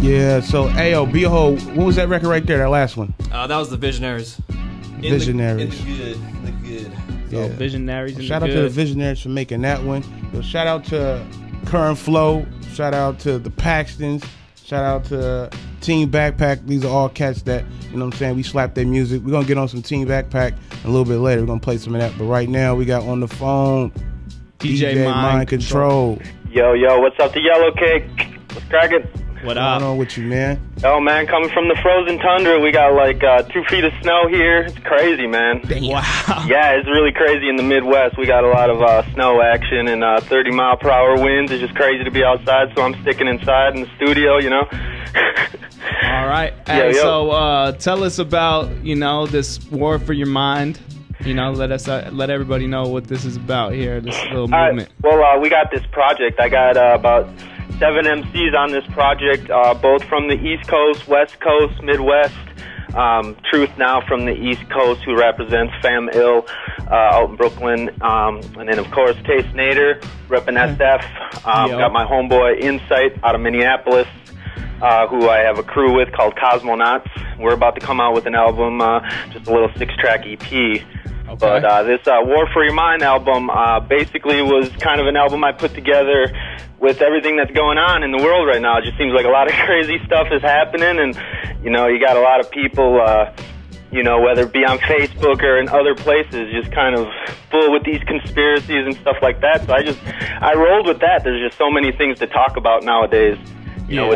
Yeah, so Ayo, Behold, what was that record right there, that last one? That was the Visionaries. Visionaries. In the good. Yeah. Visionaries. Shout out to the Visionaries for making that one. Yo, shout out to Current Flow. Shout out to the Paxtons. Shout out to Team Backpack. These are all cats that, you know what I'm saying, we slap their music. We're going to get on some Team Backpack a little bit later. We're going to play some of that. But right now, we got on the phone DJ MiNDCONTROL. Yo, what's up to Yellow Cake? What's cracking? What What's up? going on with you, man? Oh, man, coming from the frozen tundra, we got like 2 feet of snow here. It's crazy, man. Wow. Yeah, it's really crazy in the Midwest. We got a lot of snow action and 30-mile-per-hour winds. It's just crazy to be outside, so I'm sticking inside in the studio, you know? All right. Hey, so tell us about, you know, this War for Your Mind. You know, let everybody know what this is about here, this little movement. Well, we got this project. I got about 7 MCs on this project, both from the East Coast, West Coast, Midwest. Truth Now from the East Coast, who represents Fam Ill out in Brooklyn. And then, of course, Taste Nader, repping SF. Got my homeboy Insight out of Minneapolis, who I have a crew with called Cosmonauts. We're about to come out with an album, just a little 6-track EP. Okay. But this War for Your Mind album basically was kind of an album I put together with everything that's going on in the world right now. It just seems like a lot of crazy stuff is happening, and, you know, you got a lot of people, you know, whether it be on Facebook or in other places, just kind of full with these conspiracies and stuff like that. So I rolled with that. There's just so many things to talk about nowadays. You know,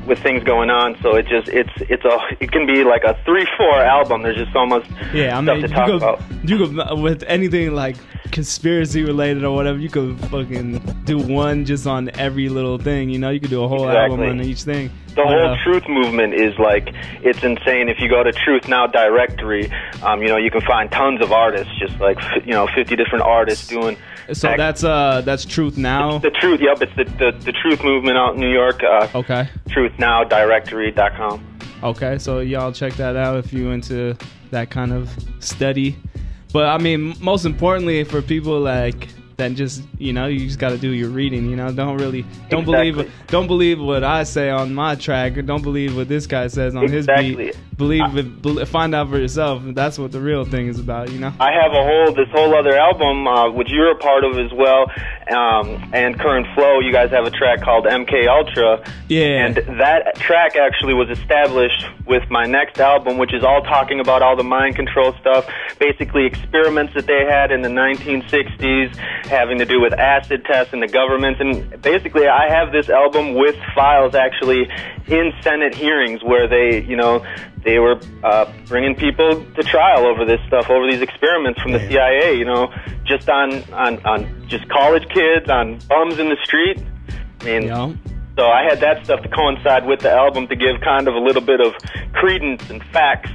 with things going on, so it can be like a 3-4 album. There's just so much stuff to talk about. You could, with anything like conspiracy related or whatever, you could fucking do one just on every little thing. You know, you could do a whole album on each thing. The whole Truth movement is like, it's insane. If you go to Truth Now directory, you know, you can find tons of artists, just like 50 different artists doing. So that's Truth Now. It's the Truth. Yep, it's the Truth movement out in New York. Okay. TruthNowDirectory.com. Okay, so y'all check that out if you into that kind of study. But I mean, most importantly for people like that, just, you know, you just got to do your reading. You know, don't believe what I say on my track, or don't believe what this guy says on his beat. Find out for yourself. That's what the real thing is about, you know. I have this whole other album, which you're a part of as well, and Current Flow. You guys have a track called MK Ultra. Yeah. And that track actually was established with my next album, which is all talking about all the mind control stuff, basically experiments that they had in the 1960s, having to do with acid tests and the government. And basically, I have this album with files actually in Senate hearings where they were bringing people to trial over this stuff, over these experiments from the CIA, you know, just on just college kids, on bums in the street. I mean, so I had that stuff to coincide with the album to give kind of a little bit of credence and facts.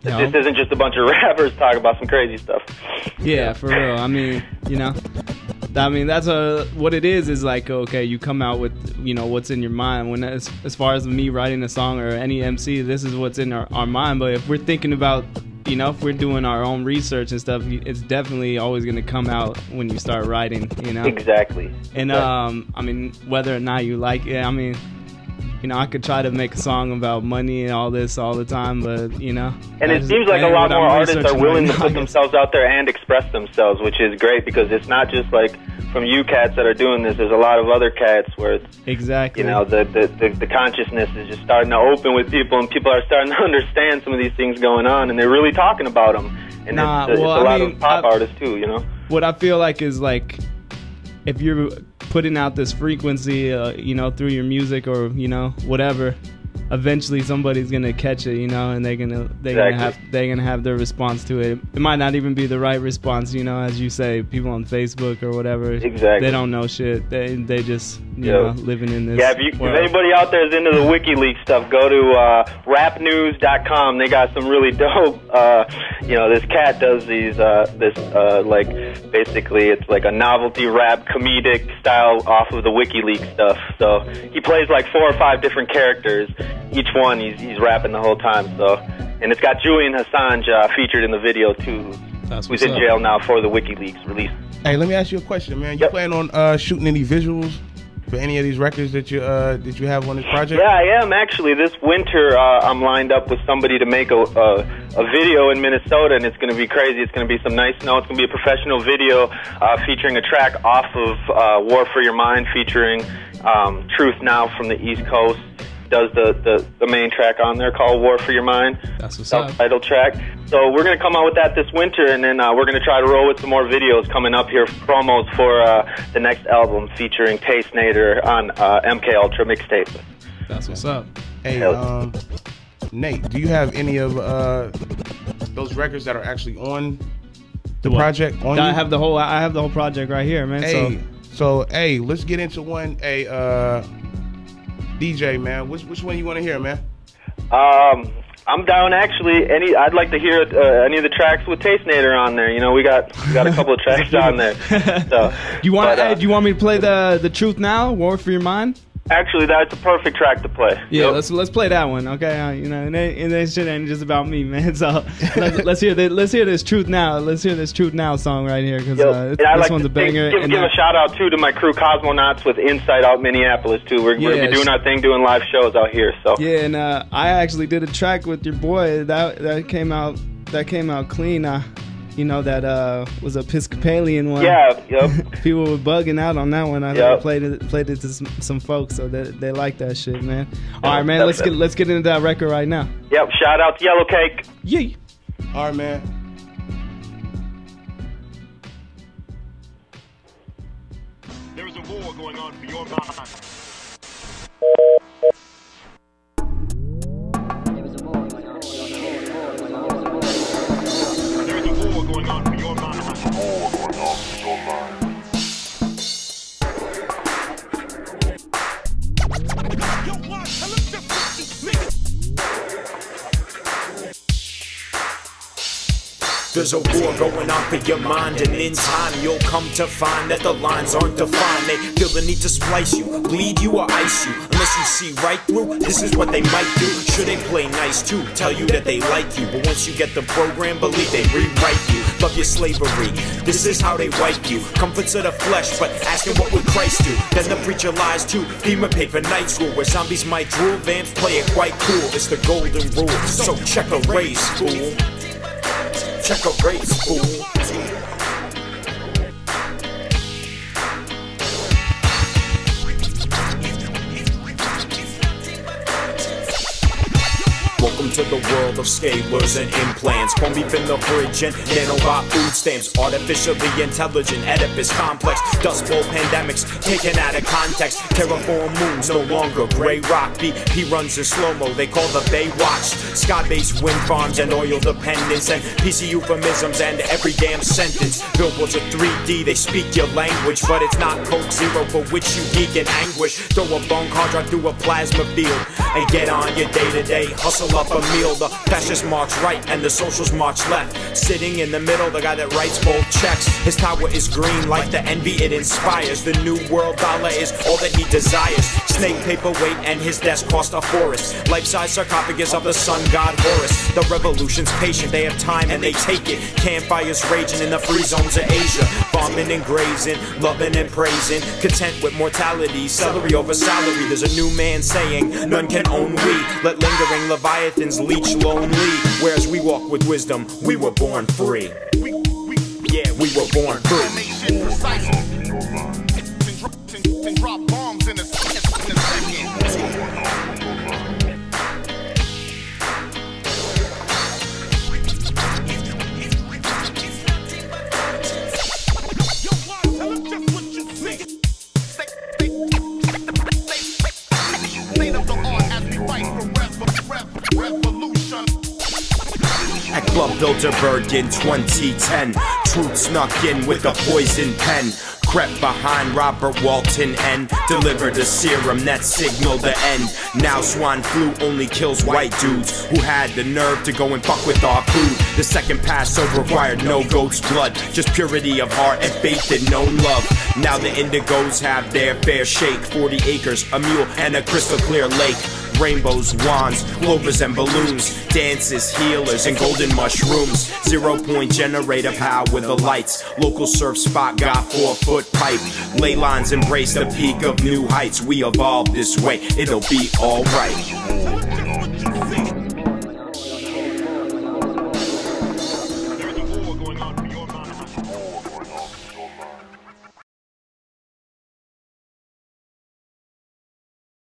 This isn't just a bunch of rappers talking about some crazy stuff. Yeah, for real. I mean, you know, that's what it is like, okay, you come out with, you know, what's in your mind. When as far as me writing a song or any MC, this is what's in our mind. But if we're thinking about, you know, if we're doing our own research and stuff, it's definitely always going to come out when you start writing, you know. Exactly. And I mean, whether or not you like it, I mean, you know, I could try to make a song about money and all this all the time, but, you know. And it seems like a lot more artists are willing to put themselves out there and express themselves, which is great, because it's not just like from you cats that are doing this. There's a lot of other cats where it's, exactly, you know, the consciousness is just starting to open with people, and people are starting to understand some of these things going on, and they're really talking about them. And it's a lot of pop artists too, you know. What I feel like is, like, if you're putting out this frequency, you know, through your music or, you know, whatever, eventually somebody's gonna catch it, you know, and they're gonna have their response to it. It might not even be the right response, you know, as you say, people on Facebook or whatever. Exactly. They don't know shit. They just you know, living in this. Yeah, if anybody out there is into the WikiLeaks stuff, go to rapnews.com. They got some really dope. You know, this cat does these like, basically it's like a novelty rap comedic style off of the WikiLeaks stuff. So he plays like 4 or 5 different characters. Each one he's rapping the whole time. So, and it's got Julian Assange featured in the video too. Who's in jail now for the WikiLeaks release. Hey, let me ask you a question, man. You plan on shooting any visuals? for any of these records that you have on this project? Yeah, I am actually. This winter, I'm lined up with somebody to make a video in Minnesota, and it's going to be crazy. It's going to be some nice snow. It's going to be a professional video featuring a track off of War for Your Mind, featuring Truth Now from the East Coast. Does the main track on there called War for Your Mind. That's what's up. Self-titled track. So we're going to come out with that this winter, and then we're going to try to roll with some more videos coming up here, promos for the next album featuring Taste Nader on MK Ultra mixtape. That's what's up. Hey, Nate, do you have any of those records that are actually on the project? On I have the whole project right here, man. Hey, so hey, let's get into one. Hey, DJ, man, which one you want to hear, man? I'm down actually. I'd like to hear any of the tracks with Taste Nader on there. You know, we got a couple of tracks on there. So, do you want me to play the Truth Now, War for Your Mind? Actually, that's a perfect track to play. Yeah, let's play that one, okay? You know, and that shit ain't just about me, man. So let's hear this Truth Now. Let's hear this Truth Now song right here, because this one's a banger. Give a shout out too to my crew, Cosmonauts with Insight out Minneapolis too. We're gonna be doing our thing, doing live shows out here. So yeah, and I actually did a track with your boy that came out clean. You know, that was Episcopalian one. Yeah, yep. People were bugging out on that one. I played it to some folks, so they like that shit, man. All right, man. Let's get into that record right now. Yep. Shout out to Yellow Cake. Yeah. All right, man. There is a war going on for your mind. Going on for your mind. There's a war going on for your mind. Yo, what? Tell him just what you mean. There's a war going on for your mind, and in time you'll come to find that the lines aren't defined. They feel the need to splice you, bleed you or ice you. Unless you see right through, this is what they might do. Sure, they play nice too, tell you that they like you, but once you get the program, believe they rewrite you. Love your slavery, this is how they wipe you. Comforts of the flesh, but asking what would Christ do? Then the preacher lies too. FEMA paid for night school, where zombies might drool. Vamps play it quite cool, it's the golden rule. So check a race, fool. Check a race, fool. Welcome to the world of scalers and implants. Corn beef in the fridge and nanobot food stamps. Artificially intelligent Oedipus complex. Dust bowl pandemics taken out of context. Terraform moons no longer gray rock. BP runs in slow-mo, they call the Baywatch. Sky-based wind farms and oil dependence. And PC euphemisms and every damn sentence. Billboards are 3D, they speak your language. But it's not Coke Zero for which you geek in anguish. Throw a bone card drive through a plasma field and get on your day-to-day hustle up a meal. The fascists march right and the socials march left. Sitting in the middle, the guy that writes both checks. His tower is green like the envy it inspires. The new world dollar is all that he desires. Snake paperweight and his desk cost a forest. Life-size sarcophagus of the sun god Horus. The revolution's patient, they have time and they take it. Campfires raging in the free zones of Asia. Bombing and grazing, loving and praising. Content with mortality, celery over salary. There's a new man saying, none can own we. Let lingering leviathans leech lonely. Whereas we walk with wisdom, we were born free. Yeah, we were born free. Drop bombs in a second. At Club Bilderberg in 2010, truth snuck in with a poison pen. Crept behind Robert Walton and delivered a serum that signaled the end. Now swine flu only kills white dudes who had the nerve to go and fuck with our food. The second Passover required no goat's blood, just purity of heart and faith and no love. Now the indigos have their fair shake. 40 acres, a mule and a crystal clear lake. rainbows, wands, clovers and balloons, dances, healers, and golden mushrooms. 0-point generator power with the lights. Local surf spot got 4-foot pipe. Ley lines embrace the peak of new heights. We evolved this way, it'll be alright.